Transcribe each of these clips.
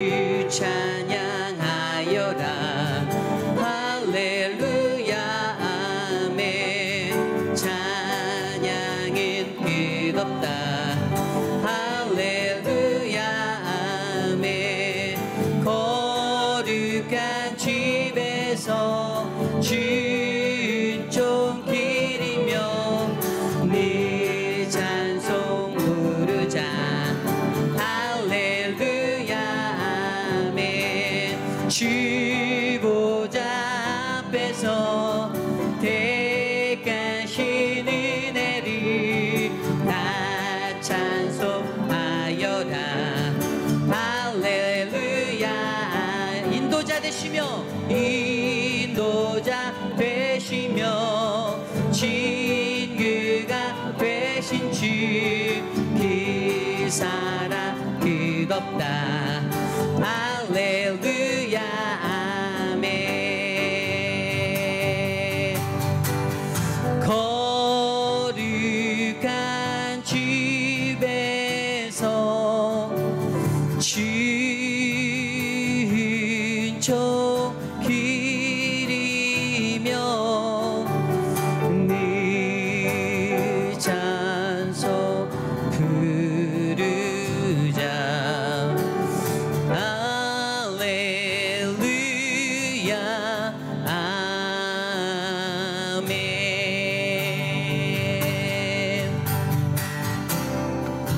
찬양하여라. 할렐루야 아멘. 찬양은 끝없다. 할렐루야 아멘. 거룩한 집에서 주종 기리며 네 찬송 부르자. 할렐루야 아멘. 주 보좌 앞에서 택하신 은혜를 다 찬송하여라. 할렐루야. 인도자 되시며 진규가 되신 주 그 사랑 끝없다. 할렐루야 아멘. 거룩한 집에서 진총 기리며 네 찬송 부르자. 할렐루야 아멘.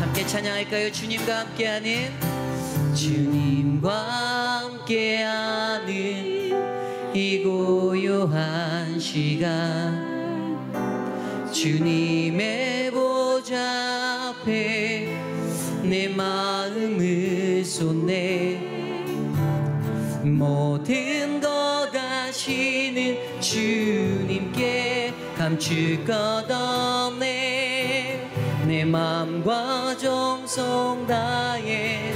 함께 찬양할까요? 주님과 함께하는, 주님과 함께하는 이 고요한 시간, 주님의 보좌 앞에 내 마음을 쏟네. 모든 것 아시는 주님께 감출 것 없네. 내 마음과 정성 다해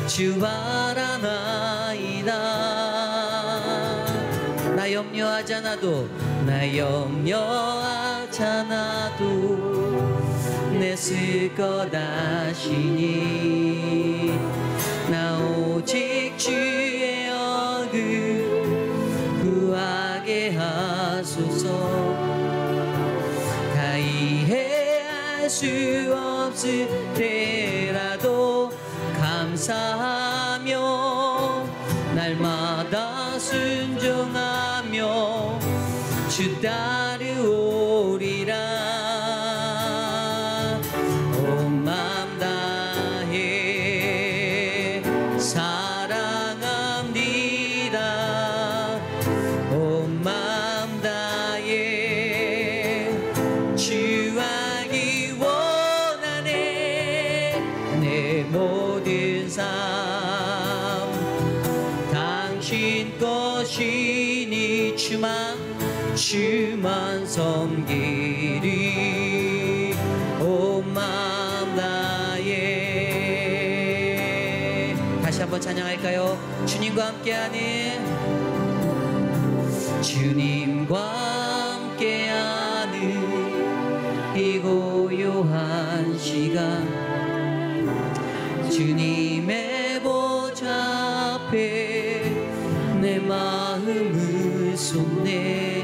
주 바라나이다. 나 염려하잖아도, 나 염려하잖아도 내 쓸 것 아시니. 나 오직 주의 얼굴 구하게 하소서. 다 이해할 수 없을 때라도 감사하며 날마다 순종하며 주 따르오리라. 온 마음 다해 사랑합니다. 온 마음 다해 주 알기 원하네. 내 모든 삶 당신 것이니 주만 섬기리. 온 마음 다해. 다시 한번 찬양할까요? 주님과 함께하는, 주님과 함께하는 이 고요한 시간, 주님의 보좌 앞에 내 마음을 쏟네.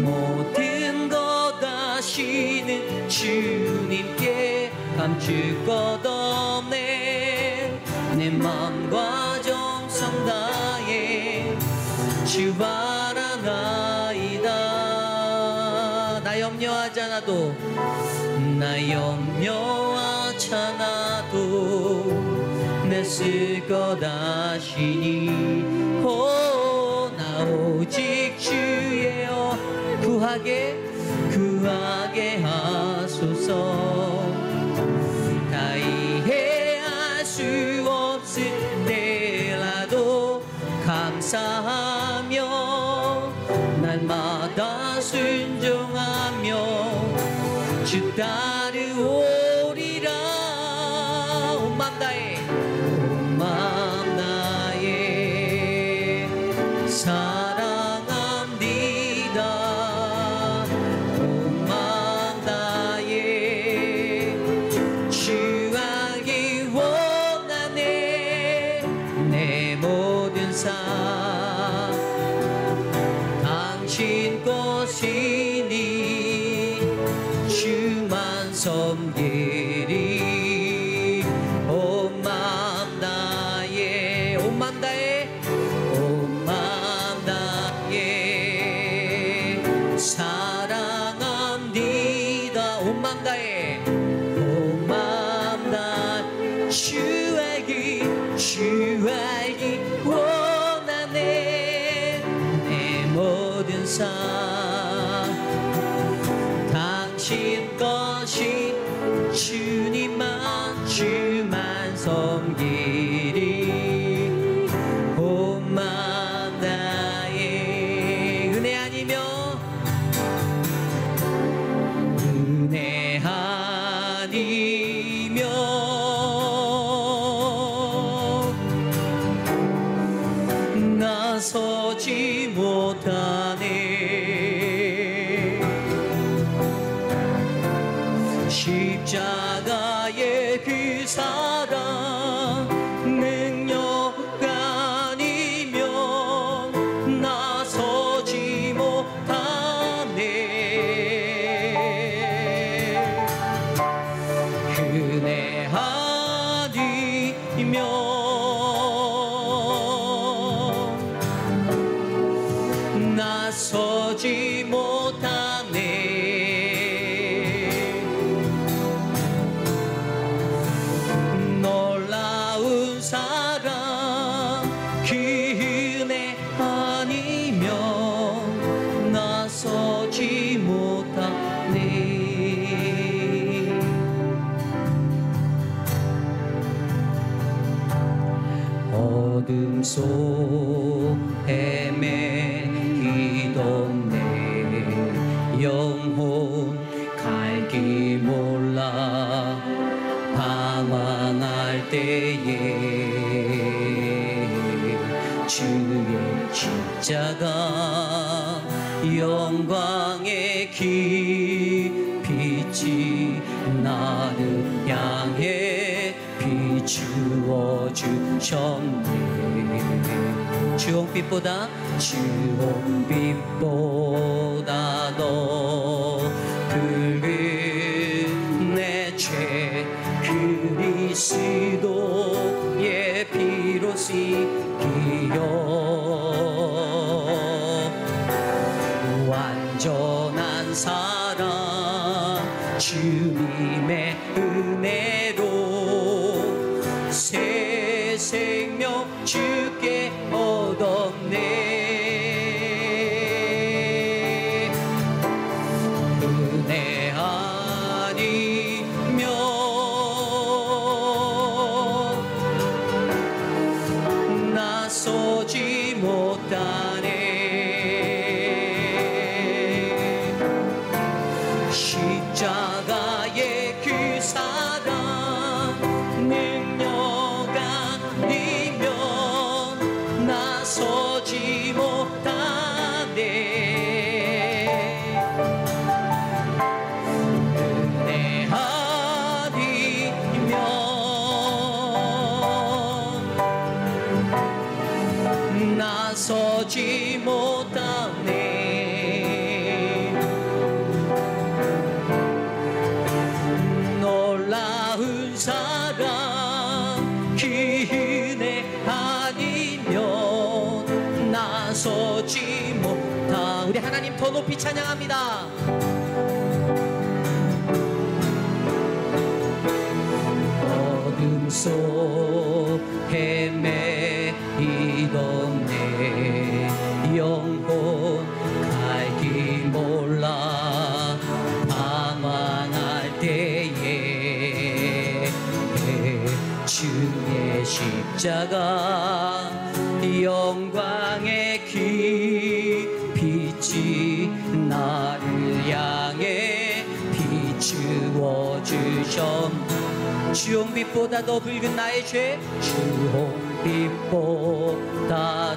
모든 것 아시는 주님께 감출 것 없네. 내 마음과 정성 다해 주 바라나이다. 나 염려하잖아도, 나 염려하잖아도 내 쓸 것 아시니. 오, 나 오직 주의 구하게 하소서. 다 이해할 수 없을 때라도 감사하며 날마다 순종하며 주 따르오리라. 온 마음 다해, 온 마음 다해 사랑합니다. 온 마음 다해 주 알기 원하네. 내 모든 삶 당신 것이니 주만 섬기리 온 마음 다해 온 마음 다해 온 마음 다해 사랑합니다 온 마음 다해 온 마음 다해 주 알기 원하네 내 모든 삶 당신 것이 주님만 주만 섬기리 온 마음 다해 은혜 아니며 은혜 아니며 나서지 못하네 십자가의 그 사랑 능력 아니면 나서지 못하네 은혜 아니면 나서지 못하네 놀라운 사랑 그 은혜 아니면 나서지 못하네 어둠 속 헤매이던 내 영혼 갈 길 몰라 방황할 때에 주의 십자가 영광의 빛이 나를 향해 비추어 주셨네 주홍빛보다 주홍빛보다 더 붉은 내 죄 그리스도의 피로 씻기려 완전한 사랑 주님의 은혜로 새 생명 주께 얻었네 은혜 아니면 나서지 못하네 십자가의 그 사랑 능력 아니면 나서지 못하네 은혜 아니면 나서지 못하네 놀라운 사랑 그 은혜 아니면 나서지 못하 우리 하나님 더 높이 찬양합니다 어둠 속 헤매이던 내 영혼 갈 길 몰라 방황할 때에 주의 십자가 영광의 빛이 나를 향해 비추어 주셨네 주홍빛보다 더 붉은 나의 죄 주홍빛보다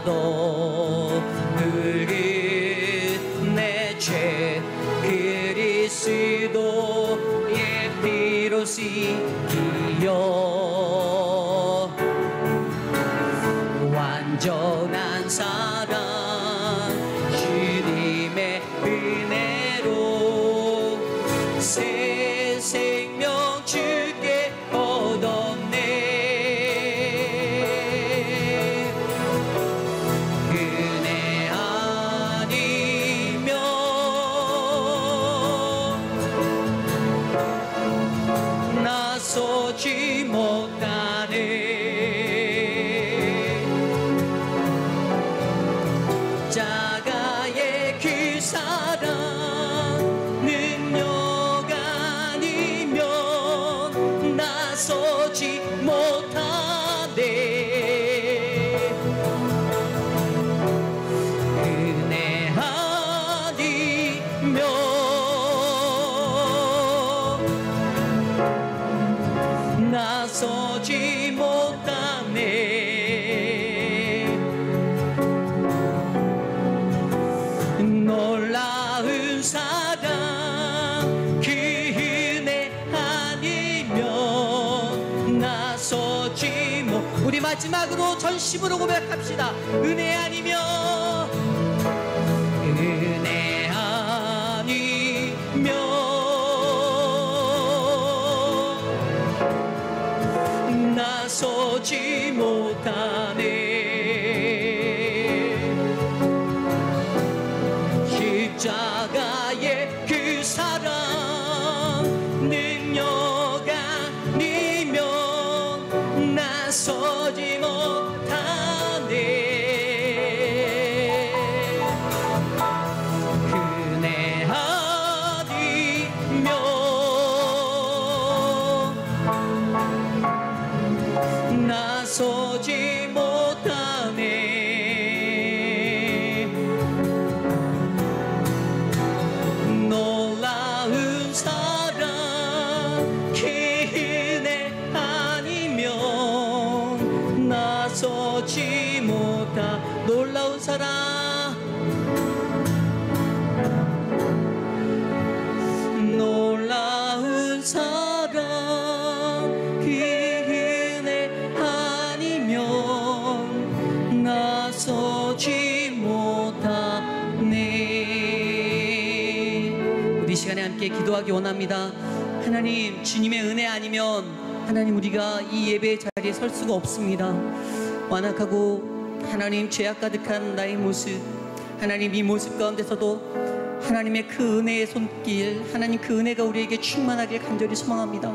더 붉은 내 죄 그리스도의 피로 씻기려 온전한 사랑 주님의 은혜로 새 생명 주께 얻었네. 은혜 아니면 나서지 못하네. 자가의 그 사랑 능력 아니면 나서지 못하네. 은혜 아니면 나서지 못하네. 놀라운 사랑 그 은혜 아니면 나서지 못. 우리 마지막으로 전심으로 고백합시다. 은혜 아니면 은혜 아니면 나서지 못하네. 십자가의 그 사랑 능력 아니면 나서지 못하네. 은혜 아니면 나서지 못하네. 놀라운 사랑 그 은혜 아니면 나서지 못하. 놀라운 사랑 놀라운 사랑 그 은혜 아니면 나서지 못하네. 우리 시간에 함께 기도하기 원합니다. 하나님, 주님의 은혜 아니면 하나님 우리가 이 예배의 자리에 설 수가 없습니다. 완악하고 하나님 죄악 가득한 나의 모습, 하나님 이 모습 가운데서도 하나님의 그 은혜의 손길, 하나님 그 은혜가 우리에게 충만하길 간절히 소망합니다.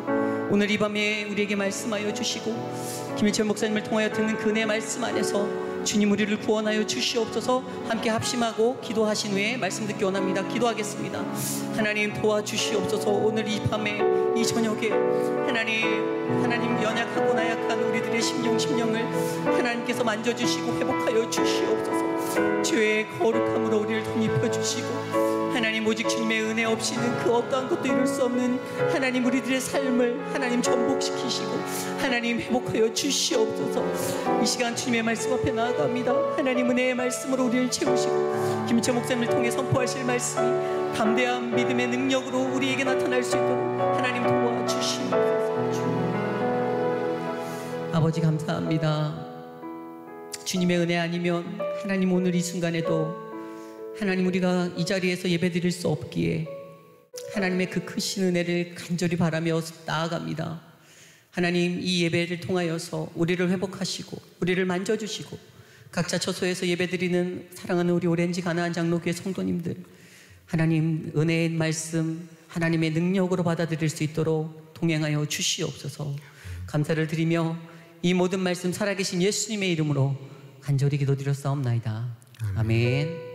오늘 이 밤에 우리에게 말씀하여 주시고 김일철 목사님을 통하여 듣는 그 은혜의 말씀 안에서 주님 우리를 구원하여 주시옵소서. 함께 합심하고 기도하신 후에 말씀 듣기 원합니다. 기도하겠습니다. 하나님 도와주시옵소서. 오늘 이 밤에 이 저녁에 하나님 연약하고 나약한 우리들의 심령을 하나님께서 만져주시고 회복하여 주시옵소서. 죄의 거룩함으로 우리를 덧입혀 주시고 하나님 오직 주님의 은혜 없이는 그 어떠한 것도 이룰 수 없는 하나님 우리들의 삶을 하나님 전복시키시고 하나님 회복하여 주시옵소서. 이 시간 주님의 말씀 앞에 나아갑니다. 하나님 은혜의 말씀으로 우리를 채우시고 김일철 목사님을 통해 선포하실 말씀이 담대한 믿음의 능력으로 우리에게 나타날 수 있도록 하나님 도와주시옵소서. 아버지 감사합니다. 주님의 은혜 아니면 하나님 오늘 이 순간에도 하나님 우리가 이 자리에서 예배드릴 수 없기에 하나님의 그 크신 은혜를 간절히 바라며 나아갑니다. 하나님 이 예배를 통하여서 우리를 회복하시고 우리를 만져주시고 각자 처소에서 예배드리는 사랑하는 우리 오렌지 가나안 장로교회 성도님들 하나님 은혜의 말씀 하나님의 능력으로 받아들일 수 있도록 동행하여 주시옵소서. 감사를 드리며 이 모든 말씀 살아계신 예수님의 이름으로 간절히 기도드렸사옵나이다. 아멘.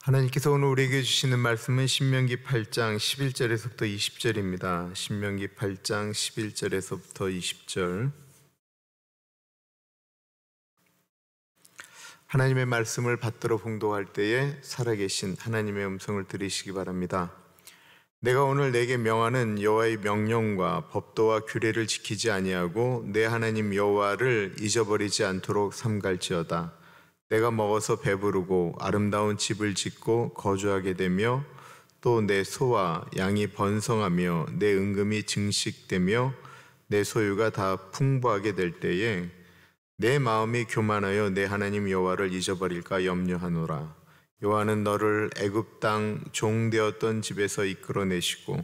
하나님께서 오늘 우리에게 주시는 말씀은 신명기 8장 11절에서부터 20절입니다. 신명기 8장 11절에서부터 20절. 하나님의 말씀을 받들어 봉독할 때에 살아계신 하나님의 음성을 들으시기 바랍니다. 내가 오늘 내게 명하는 여호와의 명령과 법도와 규례를 지키지 아니하고 내 하나님 여호와를 잊어버리지 않도록 삼갈지어다. 내가 먹어서 배부르고 아름다운 집을 짓고 거주하게 되며 또 내 소와 양이 번성하며 내 은금이 증식되며 내 소유가 다 풍부하게 될 때에 내 마음이 교만하여 내 하나님 여호와를 잊어버릴까 염려하노라. 여호와는 너를 애굽 땅 종되었던 집에서 이끌어내시고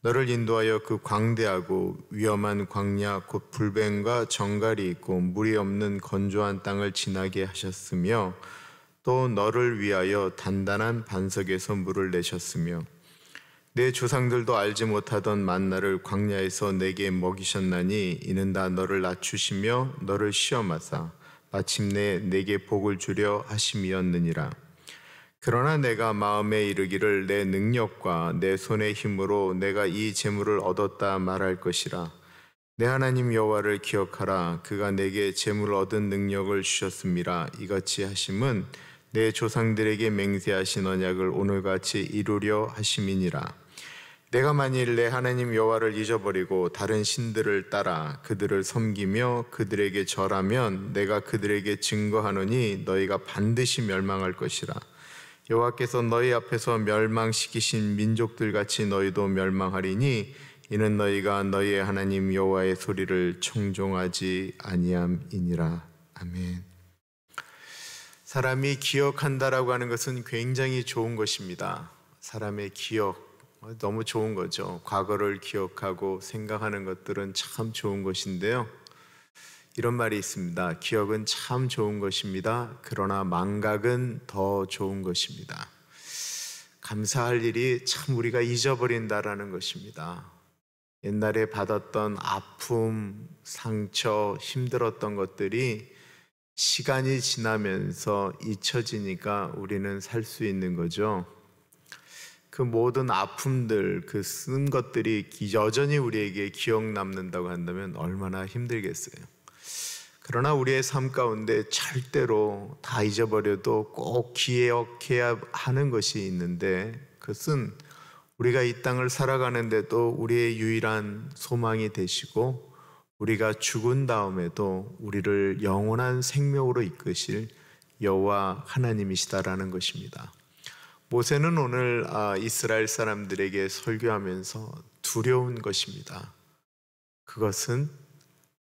너를 인도하여 그 광대하고 위험한 광야 곧 불뱀과 정갈이 있고 물이 없는 건조한 땅을 지나게 하셨으며 또 너를 위하여 단단한 반석에서 물을 내셨으며 내 조상들도 알지 못하던 만나를 광야에서 내게 먹이셨나니 이는 다 너를 낮추시며 너를 시험하사 마침내 내게 복을 주려 하심이었느니라. 그러나 내가 마음에 이르기를 내 능력과 내 손의 힘으로 내가 이 재물을 얻었다 말할 것이라. 내 하나님 여호와를 기억하라. 그가 내게 재물을 얻은 능력을 주셨음이라. 이같이 하심은 내 조상들에게 맹세하신 언약을 오늘같이 이루려 하심이니라. 내가 만일 내 하나님 여호와를 잊어버리고 다른 신들을 따라 그들을 섬기며 그들에게 절하면 내가 그들에게 증거하노니 너희가 반드시 멸망할 것이라. 여호와께서 너희 앞에서 멸망시키신 민족들같이 너희도 멸망하리니 이는 너희가 너희의 하나님 여호와의 소리를 청종하지 아니함이니라. 아멘. 사람이 기억한다라고 하는 것은 굉장히 좋은 것입니다. 사람의 기억 너무 좋은 거죠. 과거를 기억하고 생각하는 것들은 참 좋은 것인데요. 이런 말이 있습니다. 기억은 참 좋은 것입니다. 그러나 망각은 더 좋은 것입니다. 감사할 일이 참 우리가 잊어버린다라는 것입니다. 옛날에 받았던 아픔, 상처, 힘들었던 것들이 시간이 지나면서 잊혀지니까 우리는 살 수 있는 거죠. 그 모든 아픔들, 그 쓴 것들이 여전히 우리에게 기억 남는다고 한다면 얼마나 힘들겠어요. 그러나 우리의 삶 가운데 절대로 다 잊어버려도 꼭 기억해야 하는 것이 있는데 그것은 우리가 이 땅을 살아가는데도 우리의 유일한 소망이 되시고 우리가 죽은 다음에도 우리를 영원한 생명으로 이끄실 여호와 하나님이시다라는 것입니다. 모세는 오늘 이스라엘 사람들에게 설교하면서 두려운 것입니다. 그것은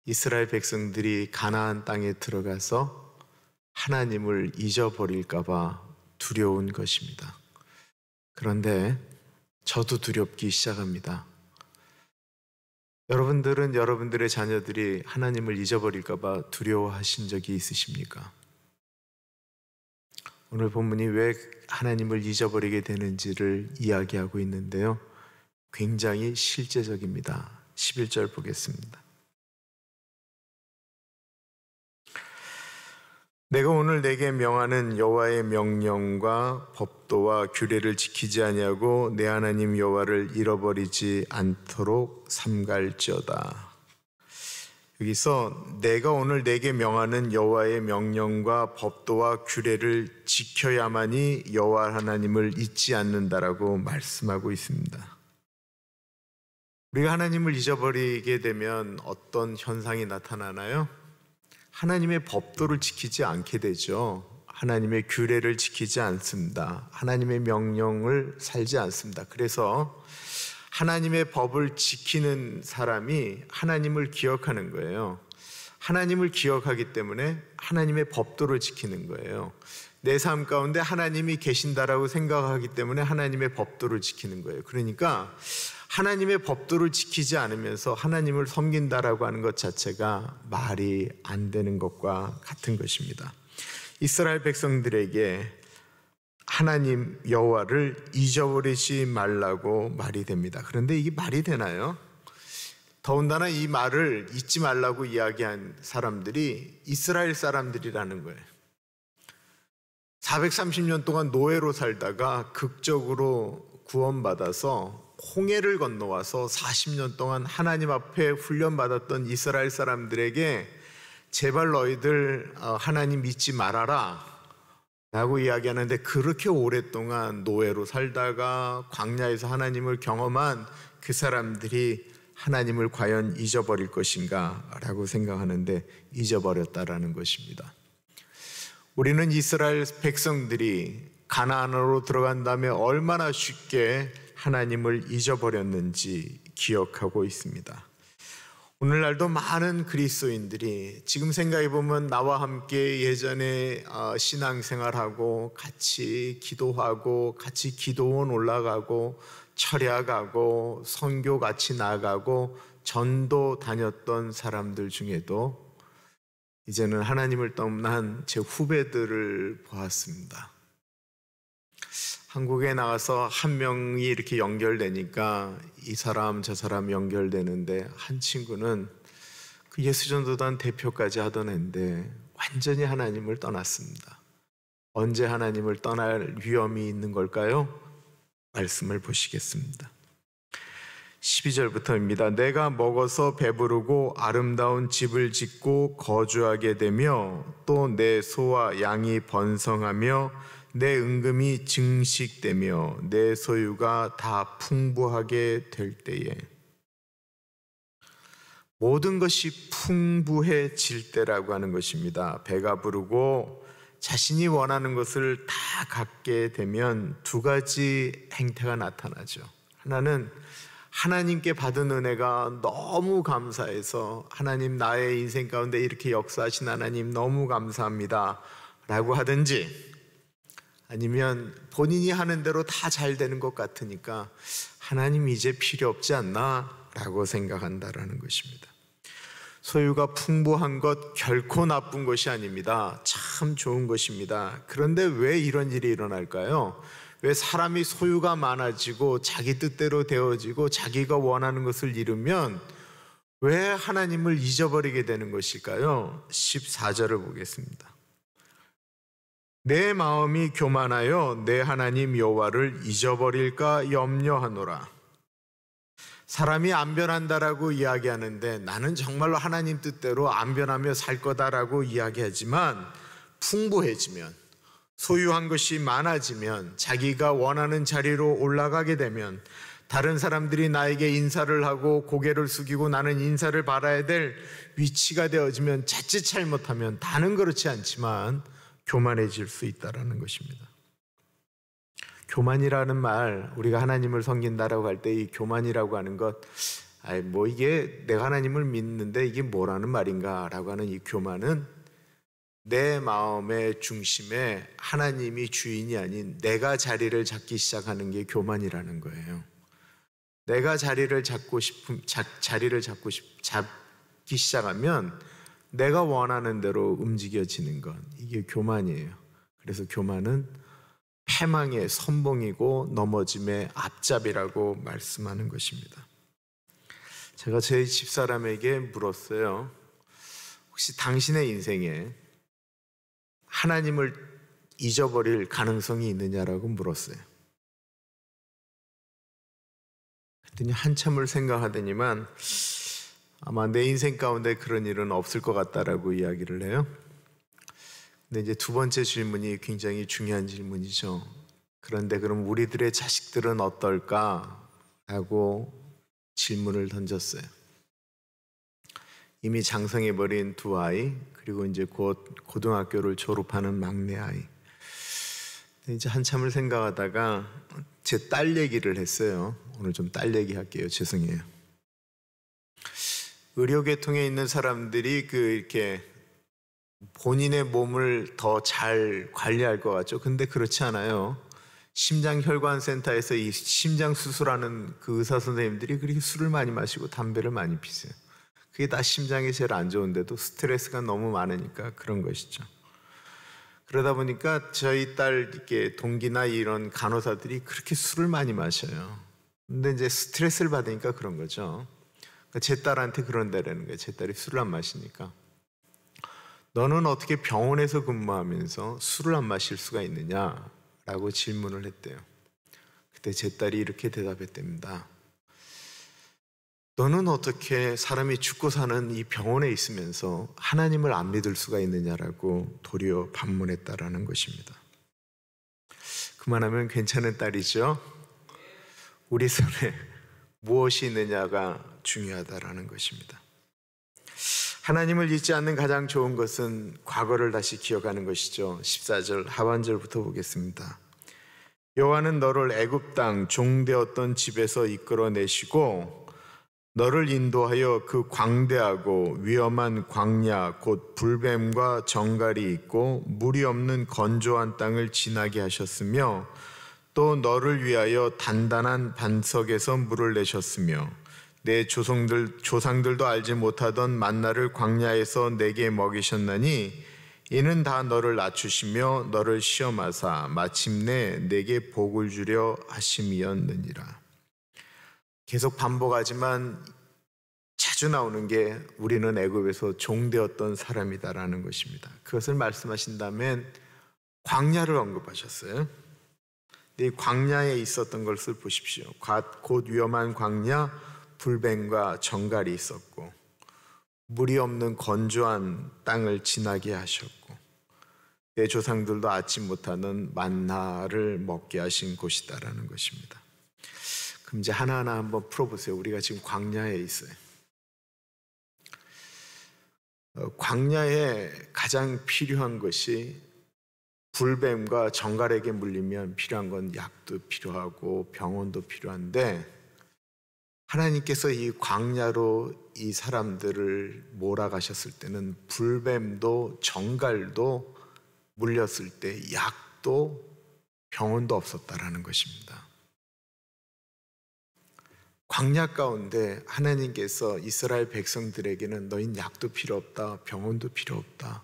이스라엘 백성들이 가나안 땅에 들어가서 하나님을 잊어버릴까 봐 두려운 것입니다. 그런데 저도 두렵기 시작합니다. 여러분들은 여러분들의 자녀들이 하나님을 잊어버릴까 봐 두려워하신 적이 있으십니까? 오늘 본문이 왜 하나님을 잊어버리게 되는지를 이야기하고 있는데요. 굉장히 실제적입니다. 11절 보겠습니다. 내가 오늘 내게 명하는 여호와의 명령과 법도와 규례를 지키지 아니하고 내 하나님 여호와를 잃어버리지 않도록 삼갈지어다. 여기서 내가 오늘 내게 명하는 여호와의 명령과 법도와 규례를 지켜야만이 여호와 하나님을 잊지 않는다라고 말씀하고 있습니다. 우리가 하나님을 잊어버리게 되면 어떤 현상이 나타나나요? 하나님의 법도를 지키지 않게 되죠. 하나님의 규례를 지키지 않습니다. 하나님의 명령을 살지 않습니다. 그래서 하나님의 법을 지키는 사람이 하나님을 기억하는 거예요. 하나님을 기억하기 때문에 하나님의 법도를 지키는 거예요. 내 삶 가운데 하나님이 계신다라고 생각하기 때문에 하나님의 법도를 지키는 거예요. 그러니까 하나님의 법도를 지키지 않으면서 하나님을 섬긴다라고 하는 것 자체가 말이 안 되는 것과 같은 것입니다. 이스라엘 백성들에게 하나님 여호와를 잊어버리지 말라고 말이 됩니다. 그런데 이게 말이 되나요? 더군다나 이 말을 잊지 말라고 이야기한 사람들이 이스라엘 사람들이라는 거예요. 430년 동안 노예로 살다가 극적으로 구원받아서 홍해를 건너와서 40년 동안 하나님 앞에 훈련받았던 이스라엘 사람들에게 제발 너희들 하나님 믿지 말아라 라고 이야기하는데, 그렇게 오랫동안 노예로 살다가 광야에서 하나님을 경험한 그 사람들이 하나님을 과연 잊어버릴 것인가 라고 생각하는데 잊어버렸다라는 것입니다. 우리는 이스라엘 백성들이 가나안으로 들어간 다음에 얼마나 쉽게 하나님을 잊어버렸는지 기억하고 있습니다. 오늘날도 많은 그리스도인들이 지금 생각해보면 나와 함께 예전에 신앙생활하고 같이 기도하고 같이 기도원 올라가고 철야 가고 선교 같이 나가고 전도 다녔던 사람들 중에도 이제는 하나님을 떠난 제 후배들을 보았습니다. 한국에 나가서 한 명이 이렇게 연결되니까 이 사람 저 사람 연결되는데, 한 친구는 그 예수전도단 대표까지 하던 애인데 완전히 하나님을 떠났습니다. 언제 하나님을 떠날 위험이 있는 걸까요? 말씀을 보시겠습니다. 12절부터입니다. 내가 먹어서 배부르고 아름다운 집을 짓고 거주하게 되며 또 내 소와 양이 번성하며 내 은금이 증식되며 내 소유가 다 풍부하게 될 때에, 모든 것이 풍부해질 때라고 하는 것입니다. 배가 부르고 자신이 원하는 것을 다 갖게 되면 두 가지 행태가 나타나죠. 하나는 하나님께 받은 은혜가 너무 감사해서 하나님 나의 인생 가운데 이렇게 역사하신 하나님 너무 감사합니다 라고 하든지, 아니면 본인이 하는 대로 다 잘 되는 것 같으니까 하나님 이제 필요 없지 않나 라고 생각한다라는 것입니다. 소유가 풍부한 것 결코 나쁜 것이 아닙니다. 참 좋은 것입니다. 그런데 왜 이런 일이 일어날까요? 왜 사람이 소유가 많아지고 자기 뜻대로 되어지고 자기가 원하는 것을 이루면 왜 하나님을 잊어버리게 되는 것일까요? 14절을 보겠습니다. 내 마음이 교만하여 내 하나님 여호와를 잊어버릴까 염려하노라. 사람이 안 변한다라고 이야기하는데 나는 정말로 하나님 뜻대로 안 변하며 살 거다라고 이야기하지만, 풍부해지면, 소유한 것이 많아지면, 자기가 원하는 자리로 올라가게 되면, 다른 사람들이 나에게 인사를 하고 고개를 숙이고 나는 인사를 받아야 될 위치가 되어지면, 자칫 잘못하면, 다는 그렇지 않지만 교만해질 수 있다는 것입니다. 교만이라는 말, 우리가 하나님을 섬긴다라고 할 때 이 교만이라고 하는 것, 뭐 이게 내가 하나님을 믿는데 이게 뭐라는 말인가 라고 하는 이 교만은 내 마음의 중심에 하나님이 주인이 아닌 내가 자리를 잡기 시작하는 게 교만이라는 거예요. 내가 자리를 잡기 시작하면 내가 원하는 대로 움직여지는 것, 이게 교만이에요. 그래서 교만은 패망의 선봉이고 넘어짐의 앞잡이라고 말씀하는 것입니다. 제가 제 집사람에게 물었어요. 혹시 당신의 인생에 하나님을 잊어버릴 가능성이 있느냐라고 물었어요. 그랬더니 한참을 생각하더니만 아마 내 인생 가운데 그런 일은 없을 것 같다라고 이야기를 해요. 근데 이제 두 번째 질문이 굉장히 중요한 질문이죠. 그런데 그럼 우리들의 자식들은 어떨까? 라고 질문을 던졌어요. 이미 장성해버린 두 아이, 그리고 이제 곧 고등학교를 졸업하는 막내 아이. 이제 한참을 생각하다가 제 딸 얘기를 했어요. 오늘 좀 딸 얘기할게요. 죄송해요. 의료계통에 있는 사람들이 이렇게 본인의 몸을 더 잘 관리할 것 같죠. 근데 그렇지 않아요. 심장혈관센터에서 이 심장 수술하는 그 의사 선생님들이 그렇게 술을 많이 마시고 담배를 많이 피세요. 그게 다 심장에 제일 안 좋은데도 스트레스가 너무 많으니까 그런 것이죠. 그러다 보니까 저희 딸 이렇게 동기나 이런 간호사들이 그렇게 술을 많이 마셔요. 근데 이제 스트레스를 받으니까 그런 거죠. 그러니까 제 딸한테 그런다라는 거예요. 제 딸이 술을 안 마시니까. 너는 어떻게 병원에서 근무하면서 술을 안 마실 수가 있느냐라고 질문을 했대요. 그때 제 딸이 이렇게 대답했답니다. 너는 어떻게 사람이 죽고 사는 이 병원에 있으면서 하나님을 안 믿을 수가 있느냐라고 도리어 반문했다라는 것입니다. 그만하면 괜찮은 딸이죠. 우리 손에 무엇이 있느냐가 중요하다라는 것입니다. 하나님을 잊지 않는 가장 좋은 것은 과거를 다시 기억하는 것이죠. 14절 하반절부터 보겠습니다. 여호와는 너를 애굽 땅 종되었던 집에서 이끌어내시고 너를 인도하여 그 광대하고 위험한 광야 곧 불뱀과 정갈이 있고 물이 없는 건조한 땅을 지나게 하셨으며 또 너를 위하여 단단한 반석에서 물을 내셨으며 내 조상들도 알지 못하던 만나를 광야에서 내게 먹이셨나니 이는 다 너를 낮추시며 너를 시험하사 마침내 내게 복을 주려 하심이었느니라. 계속 반복하지만 자주 나오는 게 우리는 애굽에서 종되었던 사람이다라는 것입니다. 그것을 말씀하신다면 광야를 언급하셨어요. 이 광야에 있었던 것을 보십시오. 곧 위험한 광야, 불뱀과 정갈이 있었고 물이 없는 건조한 땅을 지나게 하셨고 내 조상들도 알지 못하는 만나를 먹게 하신 곳이다라는 것입니다. 그럼 이제 하나하나 한번 풀어보세요. 우리가 지금 광야에 있어요. 광야에 가장 필요한 것이 불뱀과 정갈에게 물리면 필요한 건 약도 필요하고 병원도 필요한데 하나님께서 이 광야로 이 사람들을 몰아가셨을 때는 불뱀도 정갈도 물렸을 때 약도 병원도 없었다라는 것입니다. 광야 가운데 하나님께서 이스라엘 백성들에게는 너희는 약도 필요 없다, 병원도 필요 없다.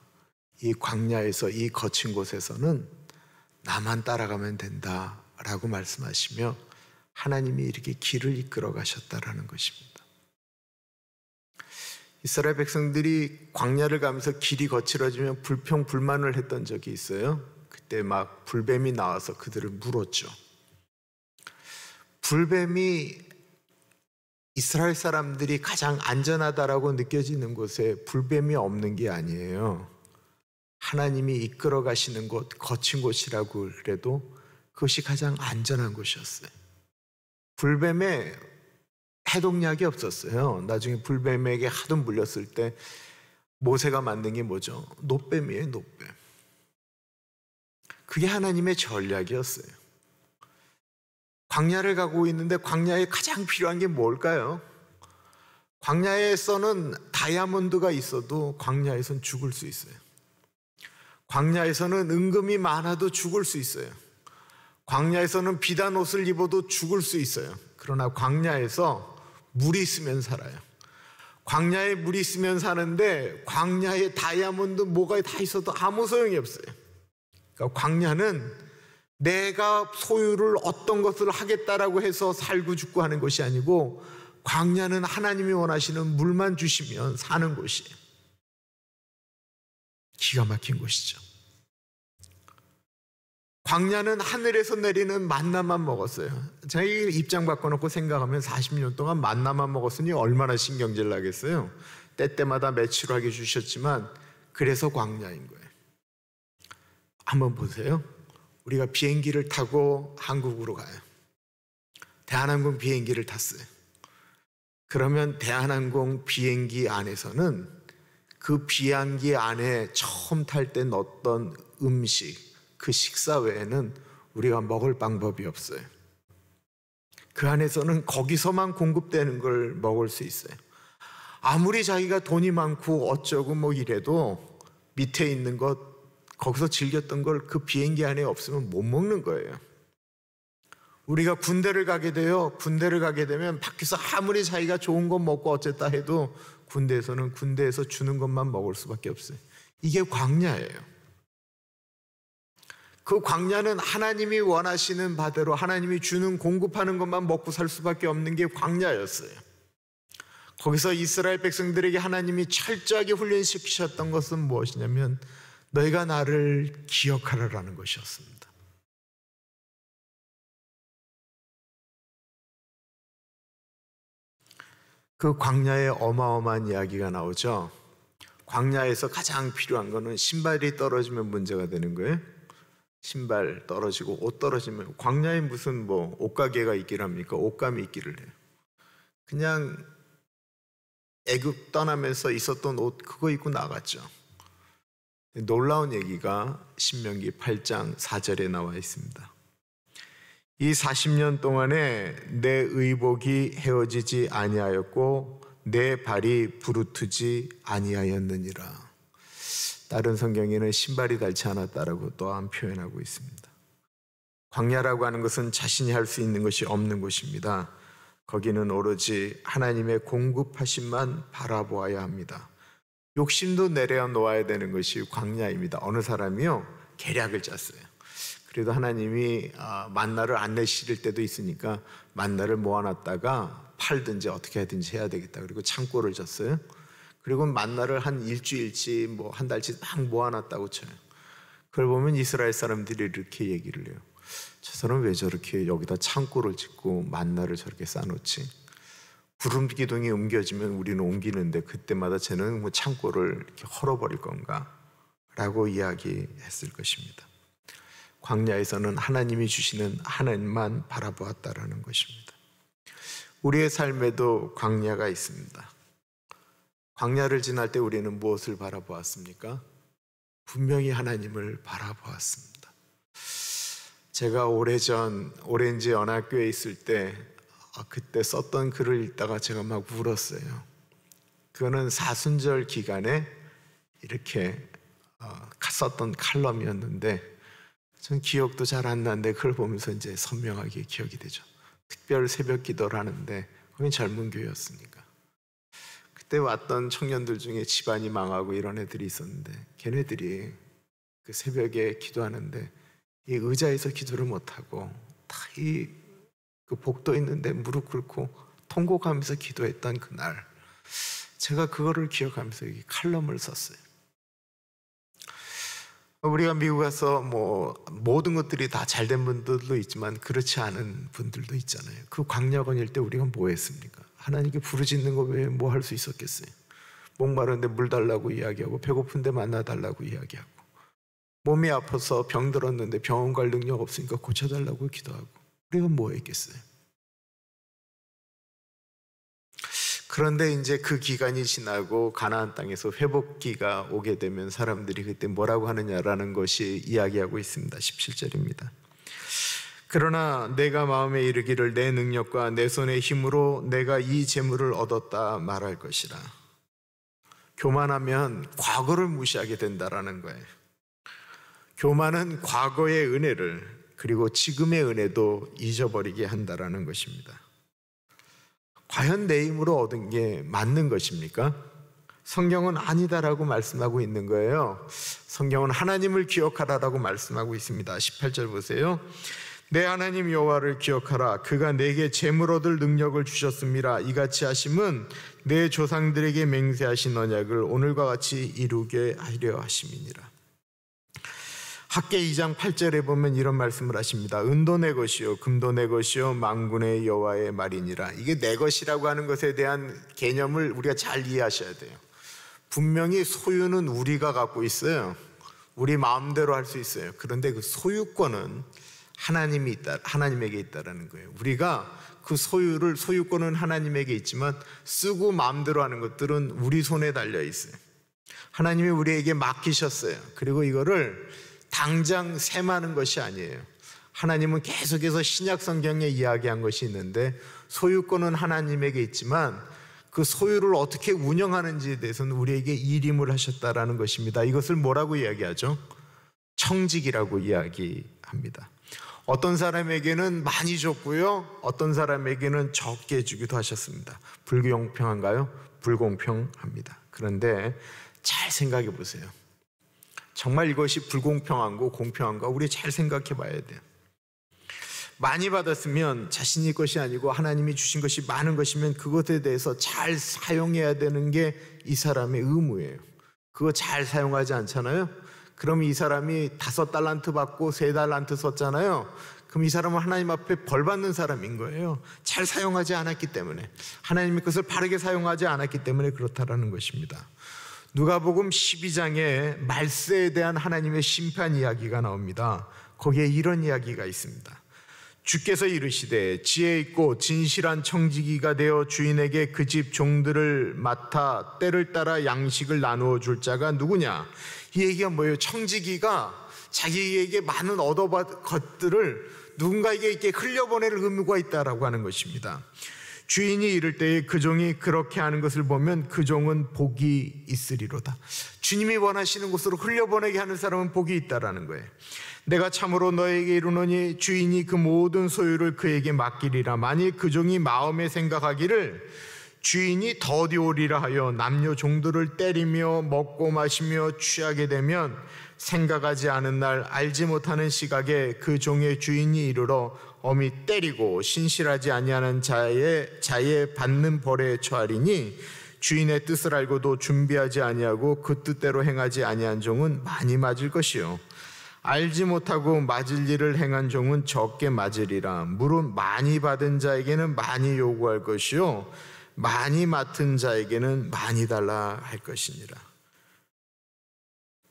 이 광야에서 이 거친 곳에서는 나만 따라가면 된다라고 말씀하시며 하나님이 이렇게 길을 이끌어 가셨다라는 것입니다. 이스라엘 백성들이 광야를 가면서 길이 거칠어지면 불평불만을 했던 적이 있어요. 그때 막 불뱀이 나와서 그들을 물었죠. 불뱀이 이스라엘 사람들이 가장 안전하다라고 느껴지는 곳에 불뱀이 없는 게 아니에요. 하나님이 이끌어 가시는 곳, 거친 곳이라고 그래도 그것이 가장 안전한 곳이었어요. 불뱀에 해독약이 없었어요. 나중에 불뱀에게 하도 물렸을 때 모세가 만든 게 뭐죠? 노뱀이에요, 노뱀. 그게 하나님의 전략이었어요. 광야를 가고 있는데 광야에 가장 필요한 게 뭘까요? 광야에서는 다이아몬드가 있어도 광야에선 죽을 수 있어요. 광야에서는 은금이 많아도 죽을 수 있어요. 광야에서는 비단 옷을 입어도 죽을 수 있어요. 그러나 광야에서 물이 있으면 살아요. 광야에 물이 있으면 사는데 광야에 다이아몬드 뭐가 다 있어도 아무 소용이 없어요. 그러니까 광야는 내가 소유를 어떤 것을 하겠다라고 해서 살고 죽고 하는 것이 아니고 광야는 하나님이 원하시는 물만 주시면 사는 곳이에요. 기가 막힌 곳이죠. 광야는 하늘에서 내리는 만나만 먹었어요. 제가 이 입장 바꿔놓고 생각하면 40년 동안 만나만 먹었으니 얼마나 신경질 나겠어요. 때때마다 매출하게 주셨지만 그래서 광야인 거예요. 한번 보세요. 우리가 비행기를 타고 한국으로 가요. 대한항공 비행기를 탔어요. 그러면 대한항공 비행기 안에서는 그 비행기 안에 처음 탈 때 넣었던 음식, 그 식사 외에는 우리가 먹을 방법이 없어요. 그 안에서는 거기서만 공급되는 걸 먹을 수 있어요. 아무리 자기가 돈이 많고 어쩌고 뭐 이래도 밑에 있는 것, 거기서 즐겼던 걸 그 비행기 안에 없으면 못 먹는 거예요. 우리가 군대를 가게 되면 밖에서 아무리 자기가 좋은 거 먹고 어쨌다 해도 군대에서는 군대에서 주는 것만 먹을 수밖에 없어요. 이게 광야예요. 그 광야는 하나님이 원하시는 바대로 하나님이 주는 공급하는 것만 먹고 살 수밖에 없는 게 광야였어요. 거기서 이스라엘 백성들에게 하나님이 철저하게 훈련시키셨던 것은 무엇이냐면 너희가 나를 기억하라라는 것이었습니다. 그 광야에 어마어마한 이야기가 나오죠. 광야에서 가장 필요한 거는 신발이 떨어지면 문제가 되는 거예요. 신발 떨어지고 옷 떨어지면 광야에 무슨 뭐 옷가게가 있기를 합니까? 옷감이 있기를 해요. 그냥 애굽 떠나면서 있었던 옷 그거 입고 나갔죠. 놀라운 얘기가 신명기 8장 4절에 나와 있습니다. 이 40년 동안에 내 의복이 헤어지지 아니하였고 내 발이 부르트지 아니하였느니라. 다른 성경에는 신발이 닳지 않았다라고 또한 표현하고 있습니다. 광야라고 하는 것은 자신이 할 수 있는 것이 없는 곳입니다. 거기는 오로지 하나님의 공급하심만 바라보아야 합니다. 욕심도 내려놓아야 되는 것이 광야입니다. 어느 사람이요 계략을 짰어요. 그래도 하나님이 만나를 안 내실 때도 있으니까 만나를 모아놨다가 팔든지 어떻게 하든지 해야 되겠다. 그리고 창고를 졌어요. 그리고 만나를 한 일주일치 한 달치 막 모아놨다고 쳐요. 그걸 보면 이스라엘 사람들이 이렇게 얘기를 해요. 저 사람 왜 저렇게 여기다 창고를 짓고 만나를 저렇게 쌓아놓지? 구름기둥이 옮겨지면 우리는 옮기는데 그때마다 쟤는 창고를 이렇게 헐어버릴 건가? 라고 이야기했을 것입니다. 광야에서는 하나님이 주시는 하나님만 바라보았다라는 것입니다. 우리의 삶에도 광야가 있습니다. 광야를 지날 때 우리는 무엇을 바라보았습니까? 분명히 하나님을 바라보았습니다. 제가 오래전 오렌지 연합교회에 있을 때 그때 썼던 글을 읽다가 제가 막 울었어요. 그거는 사순절 기간에 이렇게 썼던 칼럼이었는데 전 기억도 잘 안 나는데 그걸 보면서 이제 선명하게 기억이 되죠. 특별 새벽 기도를 하는데 거긴 젊은 교회였으니까 그때 왔던 청년들 중에 집안이 망하고 이런 애들이 있었는데 걔네들이 그 새벽에 기도하는데 이 의자에서 기도를 못하고 다 그 복도 있는데 무릎 꿇고 통곡하면서 기도했던 그날 제가 그거를 기억하면서 이 칼럼을 썼어요. 우리가 미국 가서 모든 것들이 다 잘된 분들도 있지만 그렇지 않은 분들도 있잖아요. 그 광야권일 때 우리가 뭐 했습니까? 하나님께 부르짖는 거 외에 뭐 할 수 있었겠어요? 목마른데 물 달라고 이야기하고 배고픈데 만나 달라고 이야기하고 몸이 아파서 병 들었는데 병원 갈 능력 없으니까 고쳐달라고 기도하고 우리가 뭐 했겠어요? 그런데 이제 그 기간이 지나고 가나안 땅에서 회복기가 오게 되면 사람들이 그때 뭐라고 하느냐라는 것이 이야기하고 있습니다. 17절입니다. 그러나 내가 마음에 이르기를 내 능력과 내 손의 힘으로 내가 이 재물을 얻었다 말할 것이라. 교만하면 과거를 무시하게 된다라는 거예요. 교만은 과거의 은혜를 그리고 지금의 은혜도 잊어버리게 한다라는 것입니다. 과연 내 힘으로 얻은 게 맞는 것입니까? 성경은 아니다라고 말씀하고 있는 거예요. 성경은 하나님을 기억하라라고 말씀하고 있습니다. 18절 보세요. 내 하나님 여호와를 기억하라. 그가 내게 재물 얻을 능력을 주셨음이라. 이같이 하심은 내 조상들에게 맹세하신 언약을 오늘과 같이 이루게 하려 하심이니라. 학개 2장 8절에 보면 이런 말씀을 하십니다. 은도 내 것이요 금도 내 것이요 만군의 여호와의 말이니라. 이게 내 것이라고 하는 것에 대한 개념을 우리가 잘 이해하셔야 돼요. 분명히 소유는 우리가 갖고 있어요. 우리 마음대로 할 수 있어요. 그런데 그 소유권은 하나님에게 있다라는 거예요. 우리가 그 소유권은 하나님에게 있지만 쓰고 마음대로 하는 것들은 우리 손에 달려 있어요. 하나님이 우리에게 맡기셨어요. 그리고 이거를 당장 셈하는 것이 아니에요. 하나님은 계속해서 신약 성경에 이야기한 것이 있는데 소유권은 하나님에게 있지만 그 소유를 어떻게 운영하는지에 대해서는 우리에게 일임을 하셨다라는 것입니다. 이것을 뭐라고 이야기하죠? 청직이라고 이야기합니다. 어떤 사람에게는 많이 줬고요, 어떤 사람에게는 적게 주기도 하셨습니다. 불공평한가요? 불공평합니다. 그런데 잘 생각해 보세요. 정말 이것이 불공평한고 공평한가? 우리 잘 생각해 봐야 돼요. 많이 받았으면 자신의 것이 아니고 하나님이 주신 것이 많은 것이면 그것에 대해서 잘 사용해야 되는 게 이 사람의 의무예요. 그거 잘 사용하지 않잖아요? 그럼 이 사람이 5달란트 받고 3달란트 썼잖아요. 그럼 이 사람은 하나님 앞에 벌 받는 사람인 거예요. 잘 사용하지 않았기 때문에, 하나님이 그것을 바르게 사용하지 않았기 때문에 그렇다라는 것입니다. 누가복음 12장에 말세에 대한 하나님의 심판 이야기가 나옵니다. 거기에 이런 이야기가 있습니다. 주께서 이르시되 지혜 있고 진실한 청지기가 되어 주인에게 그 집 종들을 맡아 때를 따라 양식을 나누어 줄 자가 누구냐? 이 얘기가 뭐예요? 청지기가 자기에게 많은 얻어받은 것들을 누군가에게 이렇게 흘려보낼 의무가 있다라고 하는 것입니다. 주인이 이를 때에 그 종이 그렇게 하는 것을 보면 그 종은 복이 있으리로다. 주님이 원하시는 곳으로 흘려보내게 하는 사람은 복이 있다라는 거예요. 내가 참으로 너에게 이르노니 주인이 그 모든 소유를 그에게 맡기리라. 만일 그 종이 마음에 생각하기를 주인이 더디 오리라 하여 남녀 종들을 때리며 먹고 마시며 취하게 되면 생각하지 않은 날 알지 못하는 시각에 그 종의 주인이 이르러 엄히 때리고 신실하지 아니하는 자의 받는 벌에 처하리니 주인의 뜻을 알고도 준비하지 아니하고 그 뜻대로 행하지 아니한 종은 많이 맞을 것이요 알지 못하고 맞을 일을 행한 종은 적게 맞으리라. 물론 많이 받은 자에게는 많이 요구할 것이요 많이 맡은 자에게는 많이 달라 할 것이니라.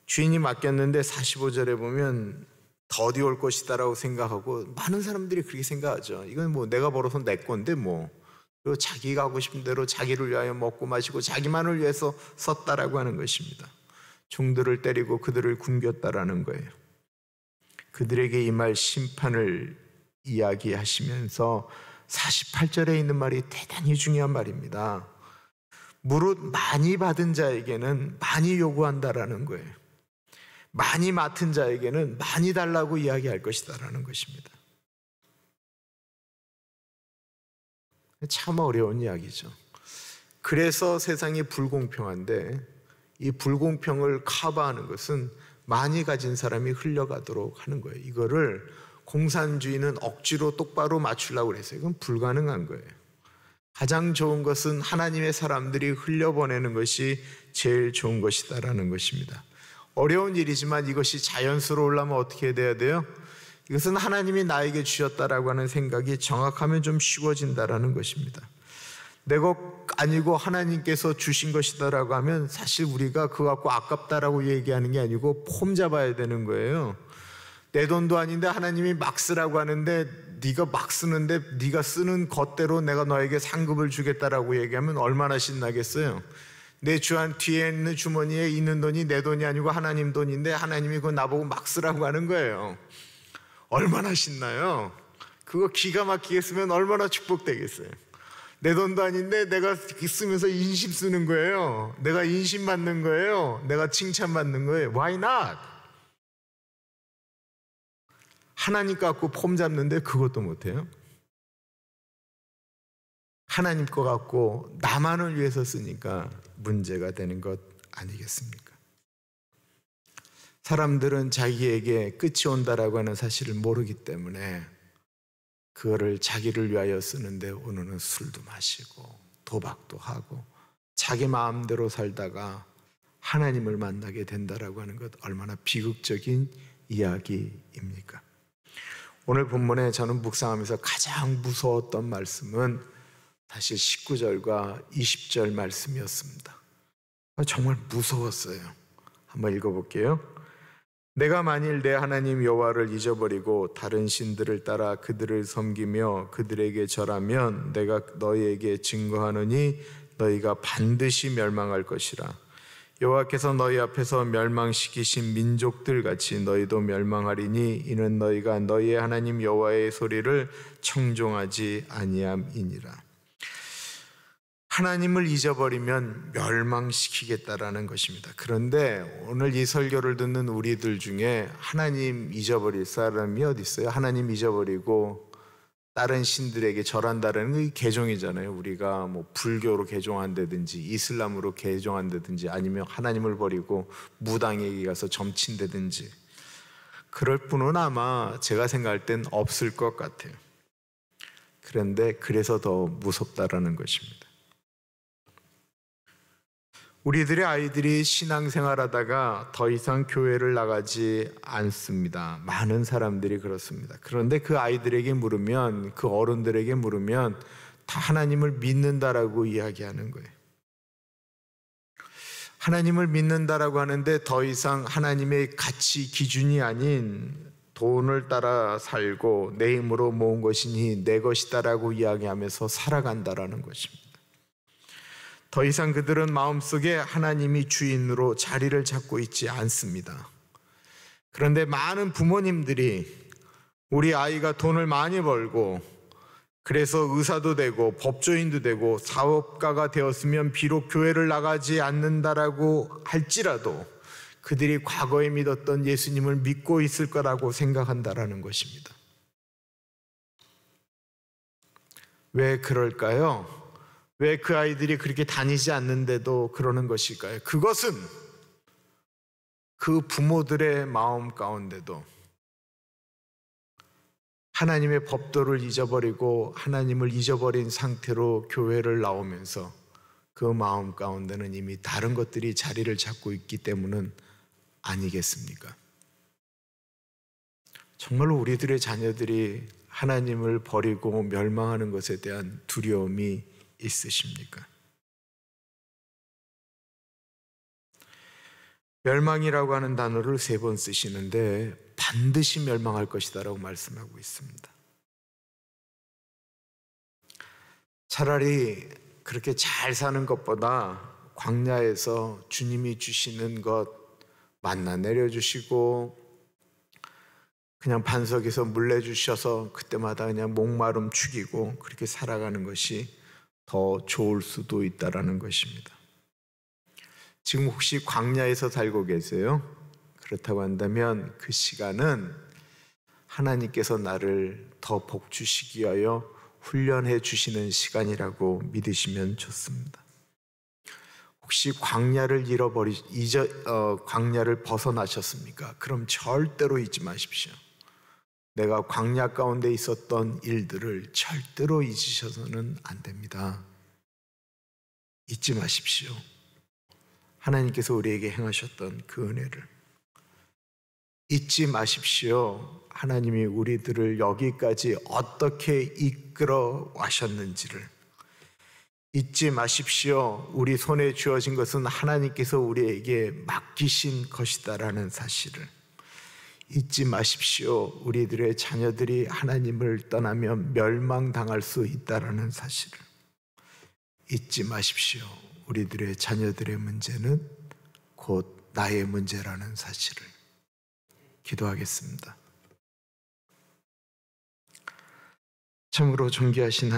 주인이 맡겼는데 45절에 보면 더디 올 것이다라고 생각하고 많은 사람들이 그렇게 생각하죠. 이건 뭐 내가 벌어서 내 건데 뭐. 그리고 자기가 하고 싶은 대로 자기를 위하여 먹고 마시고 자기만을 위해서 썼다라고 하는 것입니다. 종들을 때리고 그들을 굶겼다라는 거예요. 그들에게 임할 심판을 이야기하시면서 48절에 있는 말이 대단히 중요한 말입니다. 무릇 많이 받은 자에게는 많이 요구한다라는 거예요. 많이 맡은 자에게는 많이 달라고 이야기할 것이다라는 것입니다. 참 어려운 이야기죠. 그래서 세상이 불공평한데 이 불공평을 커버하는 것은 많이 가진 사람이 흘려가도록 하는 거예요. 이거를 공산주의는 억지로 똑바로 맞추려고 그랬어요. 이건 불가능한 거예요. 가장 좋은 것은 하나님의 사람들이 흘려보내는 것이 제일 좋은 것이다라는 것입니다. 어려운 일이지만 이것이 자연스러우려면 어떻게 돼야 돼요? 이것은 하나님이 나에게 주셨다라고 하는 생각이 정확하면 좀 쉬워진다라는 것입니다. 내 것 아니고 하나님께서 주신 것이다라고 하면 사실 우리가 그거 갖고 아깝다라고 얘기하는 게 아니고 폼 잡아야 되는 거예요. 내 돈도 아닌데 하나님이 막 쓰라고 하는데 네가 막 쓰는데 네가 쓰는 것대로 내가 너에게 상급을 주겠다라고 얘기하면 얼마나 신나겠어요. 내 주한 뒤에 있는 주머니에 있는 돈이 내 돈이 아니고 하나님 돈인데 하나님이 그거 나보고 막 쓰라고 하는 거예요. 얼마나 신나요? 그거 기가 막히게 쓰면 얼마나 축복되겠어요. 내 돈도 아닌데 내가 쓰면서 인심 쓰는 거예요. 내가 인심 받는 거예요. 내가 칭찬받는 거예요. Why not? 하나님 갖고 폼 잡는데 그것도 못해요? 하나님 거 갖고 나만을 위해서 쓰니까 문제가 되는 것 아니겠습니까? 사람들은 자기에게 끝이 온다라고 하는 사실을 모르기 때문에 그거를 자기를 위하여 쓰는데 오늘은 술도 마시고 도박도 하고 자기 마음대로 살다가 하나님을 만나게 된다라고 하는 것 얼마나 비극적인 이야기입니까? 오늘 본문에 저는 묵상하면서 가장 무서웠던 말씀은 사실 19절과 20절 말씀이었습니다. 정말 무서웠어요. 한번 읽어볼게요. 내가 만일 내 하나님 여호와를 잊어버리고 다른 신들을 따라 그들을 섬기며 그들에게 절하면 내가 너희에게 증거하노니 너희가 반드시 멸망할 것이라. 여호와께서 너희 앞에서 멸망시키신 민족들 같이 너희도 멸망하리니 이는 너희가 너희의 하나님 여호와의 소리를 청종하지 아니함이니라. 하나님을 잊어버리면 멸망시키겠다라는 것입니다. 그런데 오늘 이 설교를 듣는 우리들 중에 하나님 잊어버릴 사람이 어디 있어요? 하나님 잊어버리고 다른 신들에게 절한다는 게 개종이잖아요. 우리가 뭐 불교로 개종한다든지 이슬람으로 개종한다든지 아니면 하나님을 버리고 무당에게 가서 점친다든지 그럴 분은 아마 제가 생각할 땐 없을 것 같아요. 그런데 그래서 더 무섭다라는 것입니다. 우리들의 아이들이 신앙생활하다가 더 이상 교회를 나가지 않습니다. 많은 사람들이 그렇습니다. 그런데 그 아이들에게 물으면, 그 어른들에게 물으면 다 하나님을 믿는다라고 이야기하는 거예요. 하나님을 믿는다라고 하는데 더 이상 하나님의 가치 기준이 아닌 돈을 따라 살고 내 힘으로 모은 것이니 내 것이다라고 이야기하면서 살아간다라는 것입니다. 더 이상 그들은 마음속에 하나님이 주인으로 자리를 잡고 있지 않습니다. 그런데 많은 부모님들이 우리 아이가 돈을 많이 벌고 그래서 의사도 되고 법조인도 되고 사업가가 되었으면 비록 교회를 나가지 않는다라고 할지라도 그들이 과거에 믿었던 예수님을 믿고 있을 거라고 생각한다라는 것입니다. 왜 그럴까요? 왜 그 아이들이 그렇게 다니지 않는데도 그러는 것일까요? 그것은 그 부모들의 마음 가운데도 하나님의 법도를 잊어버리고 하나님을 잊어버린 상태로 교회를 나오면서 그 마음 가운데는 이미 다른 것들이 자리를 잡고 있기 때문은 아니겠습니까? 정말로 우리들의 자녀들이 하나님을 버리고 멸망하는 것에 대한 두려움이 있으십니까? 멸망이라고 하는 단어를 3번 쓰시는데 반드시 멸망할 것이다라고 말씀하고 있습니다. 차라리 그렇게 잘 사는 것보다 광야에서 주님이 주시는 것 만나 내려주시고 그냥 반석에서 물 내주셔서 그때마다 그냥 목마름 죽이고 그렇게 살아가는 것이 더 좋을 수도 있다라는 것입니다. 지금 혹시 광야에서 살고 계세요? 그렇다고 한다면 그 시간은 하나님께서 나를 더 복 주시기 위하여 훈련해 주시는 시간이라고 믿으시면 좋습니다. 혹시 광야를 광야를 벗어나셨습니까? 그럼 절대로 잊지 마십시오. 내가 광야 가운데 있었던 일들을 절대로 잊으셔서는 안 됩니다. 잊지 마십시오. 하나님께서 우리에게 행하셨던 그 은혜를 잊지 마십시오. 하나님이 우리들을 여기까지 어떻게 이끌어 와셨는지를 잊지 마십시오. 우리 손에 주어진 것은 하나님께서 우리에게 맡기신 것이다라는 사실을 잊지 마십시오. 우리들의 자녀들이 하나님을 떠나면 멸망당할 수 있다라는 사실을 잊지 마십시오. 우리들의 자녀들의 문제는 곧 나의 문제라는 사실을. 기도하겠습니다. 참으로 존귀하신